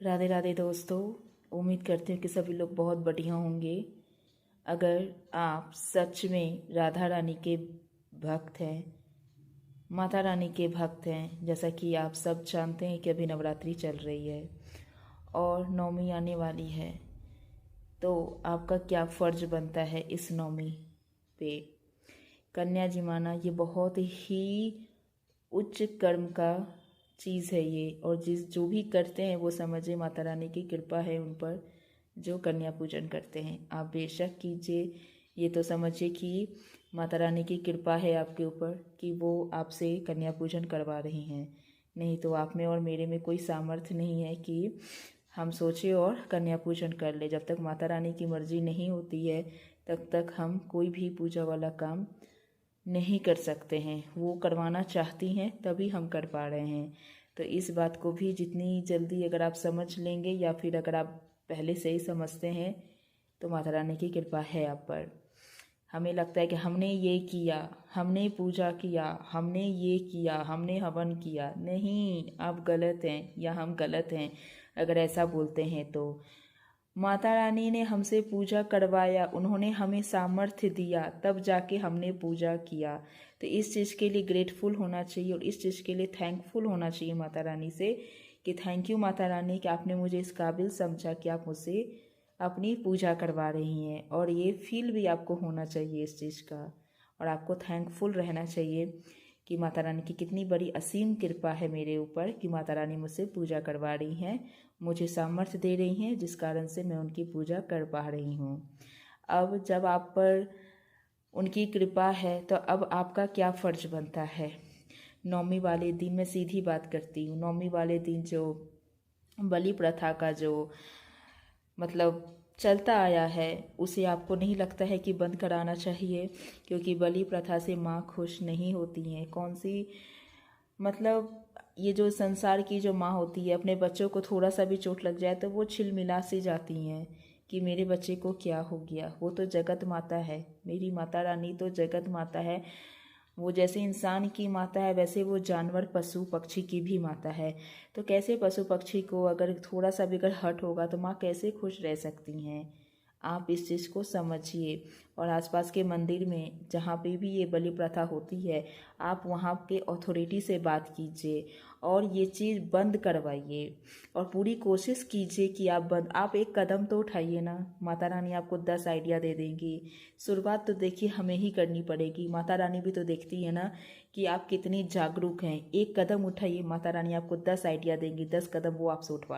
राधे राधे दोस्तों। उम्मीद करते हैं कि सभी लोग बहुत बढ़िया होंगे। अगर आप सच में राधा रानी के भक्त हैं, माता रानी के भक्त हैं, जैसा कि आप सब जानते हैं कि अभी नवरात्रि चल रही है और नवमी आने वाली है, तो आपका क्या फ़र्ज बनता है इस नवमी पे। कन्या जिमाना ये बहुत ही उच्च कर्म का चीज़ है ये, और जो भी करते हैं वो समझे माता रानी की कृपा है उन पर, जो कन्या पूजन करते हैं। आप बेशक कीजिए, ये तो समझिए कि माता रानी की कृपा है आपके ऊपर कि वो आपसे कन्या पूजन करवा रही हैं। नहीं तो आप में और मेरे में कोई सामर्थ्य नहीं है कि हम सोचे और कन्या पूजन कर ले। जब तक माता रानी की मर्जी नहीं होती है तब तक हम कोई भी पूजा वाला काम नहीं कर सकते हैं। वो करवाना चाहती हैं तभी हम कर पा रहे हैं। तो इस बात को भी जितनी जल्दी अगर आप समझ लेंगे, या फिर अगर आप पहले से ही समझते हैं, तो माता रानी की कृपा है आप पर। हमें लगता है कि हमने ये किया, हमने पूजा किया, हमने ये किया, हमने हवन किया। नहीं, आप गलत हैं या हम गलत हैं अगर ऐसा बोलते हैं तो। माता रानी ने हमसे पूजा करवाया, उन्होंने हमें सामर्थ्य दिया, तब जाके हमने पूजा किया। तो इस चीज़ के लिए ग्रेटफुल होना चाहिए और इस चीज़ के लिए थैंकफुल होना चाहिए माता रानी से कि थैंक यू माता रानी कि आपने मुझे इस काबिल समझा कि आप मुझसे अपनी पूजा करवा रही हैं। और ये फील भी आपको होना चाहिए इस चीज़ का, और आपको थैंकफुल रहना चाहिए कि माता रानी की कितनी बड़ी असीम कृपा है मेरे ऊपर कि माता रानी मुझसे पूजा करवा रही हैं, मुझे सामर्थ्य दे रही हैं, जिस कारण से मैं उनकी पूजा कर पा रही हूँ। अब जब आप पर उनकी कृपा है तो अब आपका क्या फ़र्ज बनता है। नौमी वाले दिन मैं सीधी बात करती हूँ, नौमी वाले दिन जो बलि प्रथा का जो मतलब चलता आया है, उसे आपको नहीं लगता है कि बंद कराना चाहिए? क्योंकि बलि प्रथा से माँ खुश नहीं होती हैं। कौन सी मतलब ये जो संसार की जो माँ होती है, अपने बच्चों को थोड़ा सा भी चोट लग जाए तो वो छिलमिला सी जाती हैं कि मेरे बच्चे को क्या हो गया। वो तो जगत माता है, मेरी माता रानी तो जगत माता है। वो जैसे इंसान की माता है वैसे वो जानवर पशु पक्षी की भी माता है। तो कैसे पशु पक्षी को अगर थोड़ा सा भी अगर हर्ट होगा तो माँ कैसे खुश रह सकती हैं। आप इस चीज़ को समझिए। और आसपास के मंदिर में जहाँ पे भी ये बलि प्रथा होती है, आप वहाँ के अथॉरिटी से बात कीजिए और ये चीज़ बंद करवाइए। और पूरी कोशिश कीजिए कि आप एक कदम तो उठाइए ना। माता रानी आपको 10 आइडिया दे देंगी। शुरुआत तो देखिए हमें ही करनी पड़ेगी। माता रानी भी तो देखती है ना कि आप कितनी जागरूक हैं। एक कदम उठाइए, माता रानी आपको 10 आइडिया देंगी, 10 कदम वो आपसे उठवा